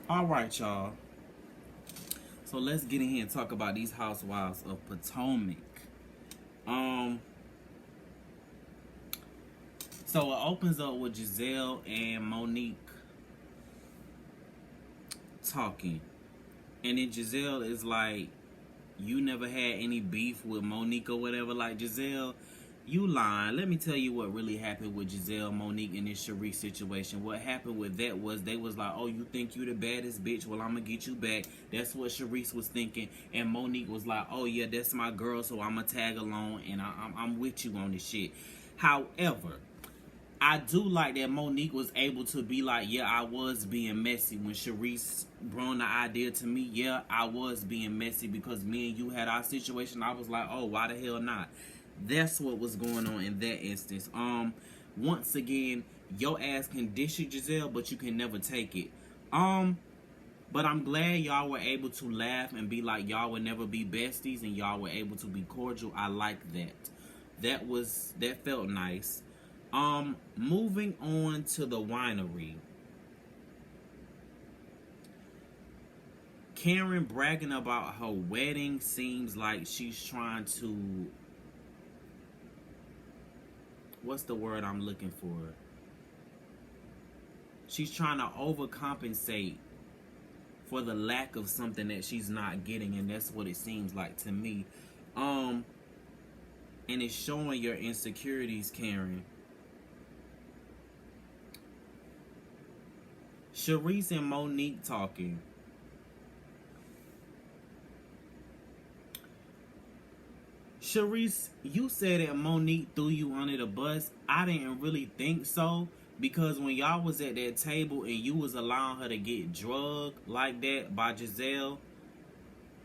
All right, y'all. So let's get in here and talk about these housewives of Potomac. Um, so it opens up with Gizelle and Monique talking, and then Gizelle is like, "You never had any beef with Monique or whatever." Like, Gizelle, you lying. Let me tell you what really happened with Gizelle, Monique, and this Charrisse situation. What happened with that was they was like, "Oh, you think you the baddest bitch? Well, I'm gonna get you back." That's what Charrisse was thinking, and Monique was like, "Oh yeah, that's my girl, so I'm gonna tag along, and I'm with you on this shit." However, I do like that Monique was able to be like, yeah, I was being messy. When Charrisse brought the idea to me, yeah, I was being messy because me and you had our situation. I was like, oh, why the hell not? That's what was going on in that instance. Once again, your ass can dish it, Gizelle, but you can never take it. But I'm glad y'all were able to laugh and be like, y'all would never be besties, and y'all were able to be cordial. I like that. That felt nice. Moving on to the winery. Karen bragging about her wedding seems like she's trying to, what's the word I'm looking for? She's trying to overcompensate for the lack of something that she's not getting, and that's what it seems like to me. And it's showing your insecurities, Karen. Charrisse and Monique talking. Charrisse, you said that Monique threw you under the bus. I didn't really think so, because when y'all was at that table and you was allowing her to get drugged like that by Gizelle,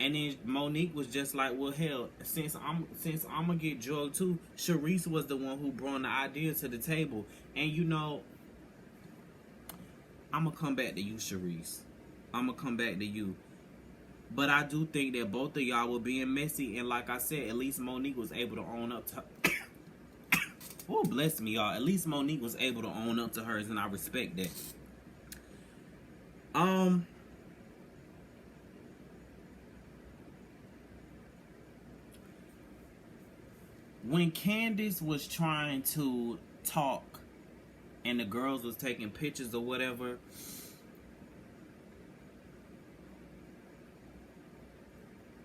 and then Monique was just like, well, hell, since I'm gonna get drugged too. Charrisse was the one who brought the idea to the table, and you know, I'm gonna come back to you, Charrisse. I'm gonna come back to you. But I do think that both of y'all were being messy, and like I said, at least Monique was able to own up to. Oh, bless me, y'all. At least Monique was able to own up to hers, and I respect that. When Candiace was trying to talk, and the girls was taking pictures or whatever,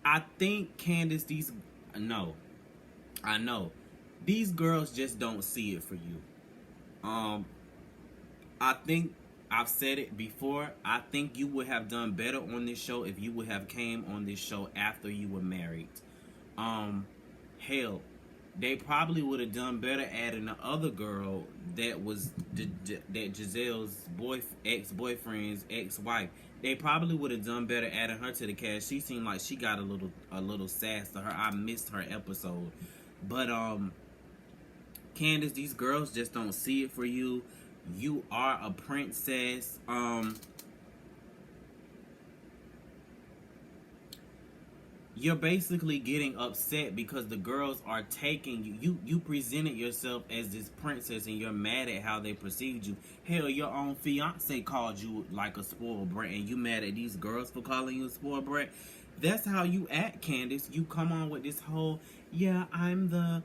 I think Candiace, I know. These girls just don't see it for you. I think I've said it before. I think you would have done better on this show if you would have came on this show after you were married. Hell, they probably would have done better adding the other girl that was that Gizelle's ex-boyfriend's ex-wife. They probably would have done better adding her to the cast. She seemed like she got a little sass to her. I missed her episode, but Candiace, these girls just don't see it for you. You are a princess. You're basically getting upset because the girls are taking you. You presented yourself as this princess, and you're mad at how they perceived you. Hell, your own fiance called you like a spoiled brat, and you mad at these girls for calling you a spoiled brat. That's how you act, Candiace. You come on with this whole, yeah, I'm the,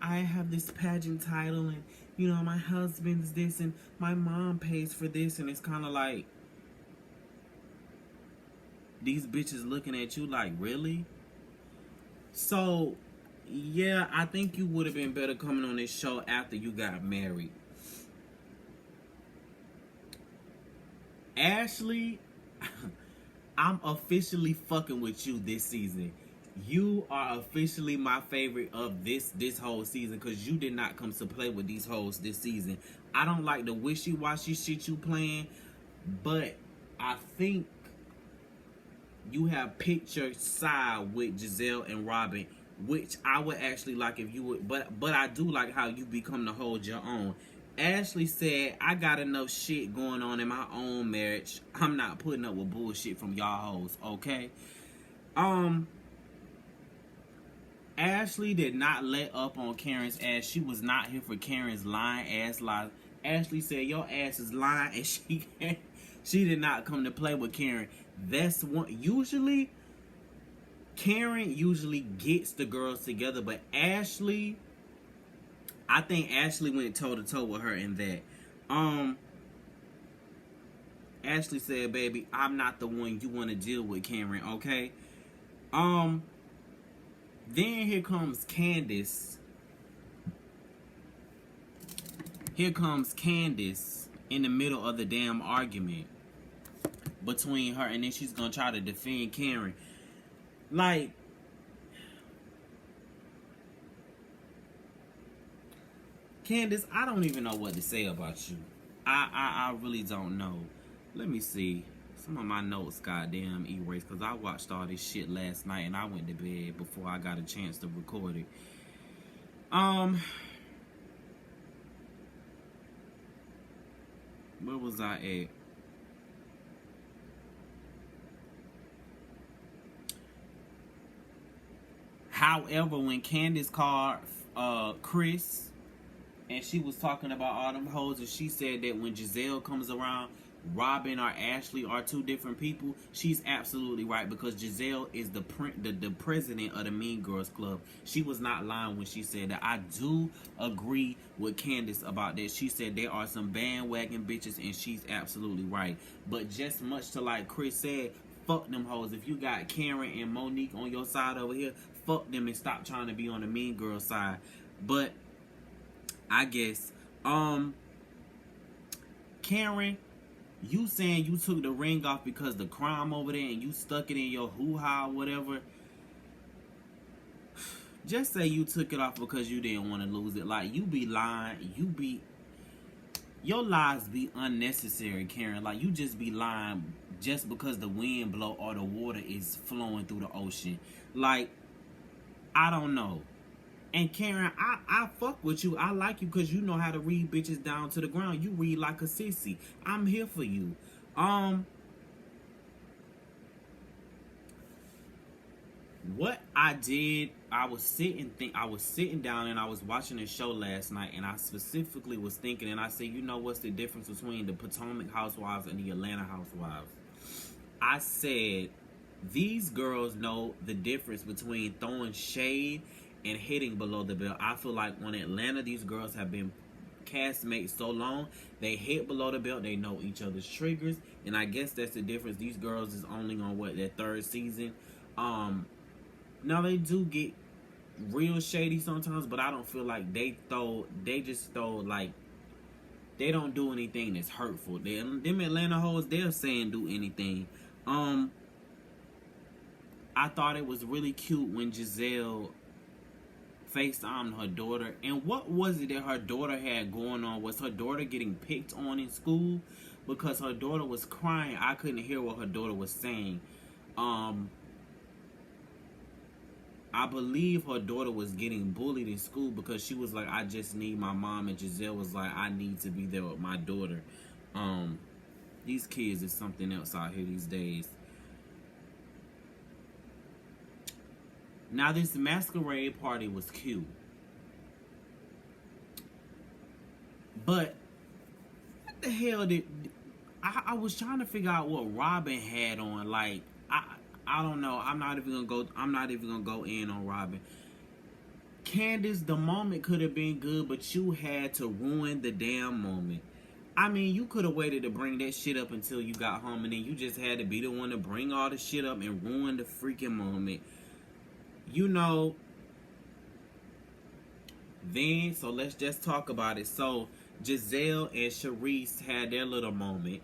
I have this pageant title, and, my husband's this, and my mom pays for this, and it's kind of like, these bitches looking at you like, really? So, yeah, I think you would have been better coming on this show after you got married. Ashley, I'm officially fucking with you this season. You are officially my favorite of this whole season, because you did not come to play with these hoes this season. I don't like the wishy-washy shit you playing, but I think you have picked your side with Gizelle and Robin, which I would actually like if you would, but I do like how you become to hold your own. Ashley said, I got enough shit going on in my own marriage. I'm not putting up with bullshit from y'all hoes, okay? Ashley did not let up on Karen's ass. She was not here for Karen's lying ass lie. Ashley said, your ass is lying, and She did not come to play with Karen. That's one. Usually, Karen usually gets the girls together, but Ashley, I think Ashley went toe to toe with her in that. Ashley said, "Baby, I'm not the one you want to deal with, Karen. Okay." Then here comes Candiace. Here comes Candiace in the middle of the damn argument between her, and then she's gonna try to defend Karen. Like, Candiace, I don't even know what to say about you. I really don't know. Let me see. Some of my notes goddamn erased because I watched all this shit last night and I went to bed before I got a chance to record it. Where was I at? However, when Candiace called Chris and she was talking about all them hoes, and she said that when Gizelle comes around, Robin or Ashley are two different people, she's absolutely right, because Gizelle is the president of the Mean Girls Club. She was not lying when she said that. I do agree with Candiace about that. She said there are some bandwagon bitches, and she's absolutely right. But just much to like Chris said, fuck them hoes. If you got Karen and Monique on your side over here, fuck them and stop trying to be on the Mean Girl side. But I guess Karen, you saying you took the ring off because the crime over there and you stuck it in your hoo-ha or whatever. Just say you took it off because you didn't want to lose it. Like, you be lying. Your lies be unnecessary, Karen. Like, you just be lying just because the wind blow or the water is flowing through the ocean. Like, I don't know. And Karen, I fuck with you. I like you because you know how to read bitches down to the ground. You read like a sissy. I'm here for you. What I did, I was sitting down and I was watching a show last night, and I specifically was thinking, and I said, you know what's the difference between the Potomac Housewives and the Atlanta Housewives? I said, these girls know the difference between throwing shade and hitting below the belt. I feel like on Atlanta, these girls have been castmates so long, they hit below the belt, they know each other's triggers, and I guess that's the difference. These girls is only on their third season. Now they do get real shady sometimes, but I don't feel like they just throw, like, they don't do anything that's hurtful. Them Atlanta hoes, they're saying do anything. I thought it was really cute when Gizelle FaceTimed her daughter. And what was it that her daughter had going on? Was her daughter getting picked on in school? Because her daughter was crying. I couldn't hear what her daughter was saying. I believe her daughter was getting bullied in school because she was like, I just need my mom. And Gizelle was like, I need to be there with my daughter. These kids is something else out here these days. Now, this masquerade party was cute. But what the hell did I was trying to figure out what Robin had on. Like, I don't know. I'm not even gonna go in on Robin. Candiace, the moment could have been good, but you had to ruin the damn moment. I mean, you could have waited to bring that shit up until you got home, and then you just had to be the one to bring all the shit up and ruin the freaking moment. You know, then, so let's just talk about it. So, Gizelle and Charrisse had their little moment.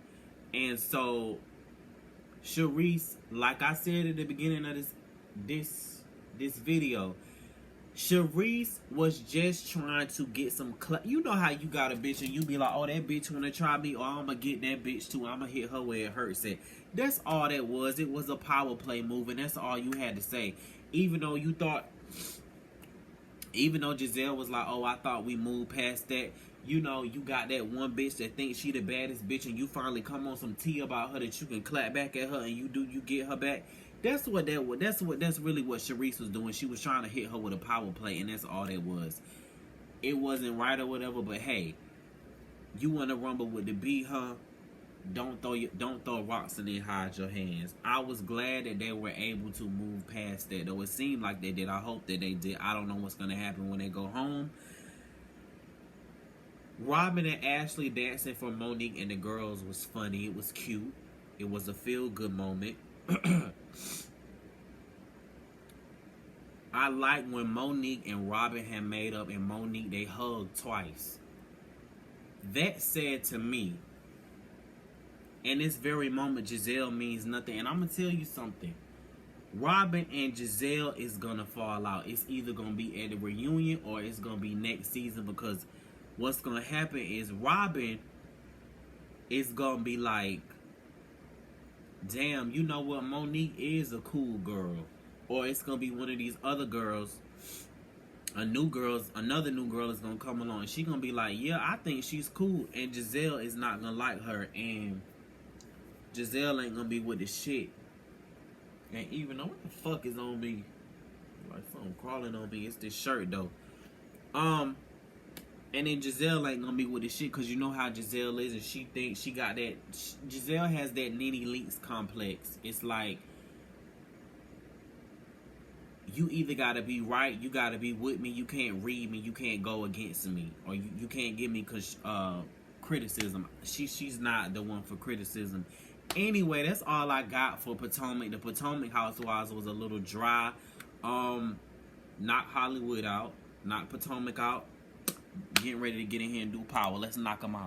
And so, Charrisse, like I said at the beginning of this video, Charrisse was just trying to get some you know how you got a bitch and you be like, oh, that bitch wanna try me, or I'm gonna get that bitch too, I'm gonna hit her where it hurts at. That's all that was. It was a power play move, and that's all you had to say. Even though Gizelle was like, oh, I thought we moved past that. You know, you got that one bitch that thinks she the baddest bitch, and you finally come on some tea about her that you can clap back at her, and you get her back. That's really what Charrisse was doing. She was trying to hit her with a power play, and that's all that was. It wasn't right or whatever, but hey, you want to rumble with the B, huh? don't throw rocks and then hide your hands. I was glad that they were able to move past that, though it seemed like they did. I hope that they did. I don't know what's gonna happen when they go home. Robin and Ashley dancing for Monique and the girls was funny. It was cute. It was a feel-good moment. I like when Monique and Robin had made up, and Monique, they hugged twice. That said to me, in this very moment, Gizelle means nothing. And I'm going to tell you something. Robin and Gizelle is going to fall out. It's either going to be at the reunion or it's going to be next season, because what's going to happen is Robin is going to be like, damn, you know what? Monique is a cool girl. Or it's going to be one of these other girls, another new girl is going to come along. And she's going to be like, yeah, I think she's cool. And Gizelle is not going to like her. And Gizelle ain't going to be with the shit. And even though, what the fuck is on me? Like something crawling on me. It's this shirt, though. And then Gizelle ain't gonna be with the shit, because you know how Gizelle is, and she thinks she got that. Gizelle has that Nene Leakes complex. It's like, you either gotta be right, you gotta be with me, you can't read me, you can't go against me, or you can't give me criticism. She's not the one for criticism. Anyway, that's all I got for Potomac. The Potomac Housewives was a little dry. Knock Hollywood out, knock Potomac out. Getting ready to get in here and do power. Let's knock them out.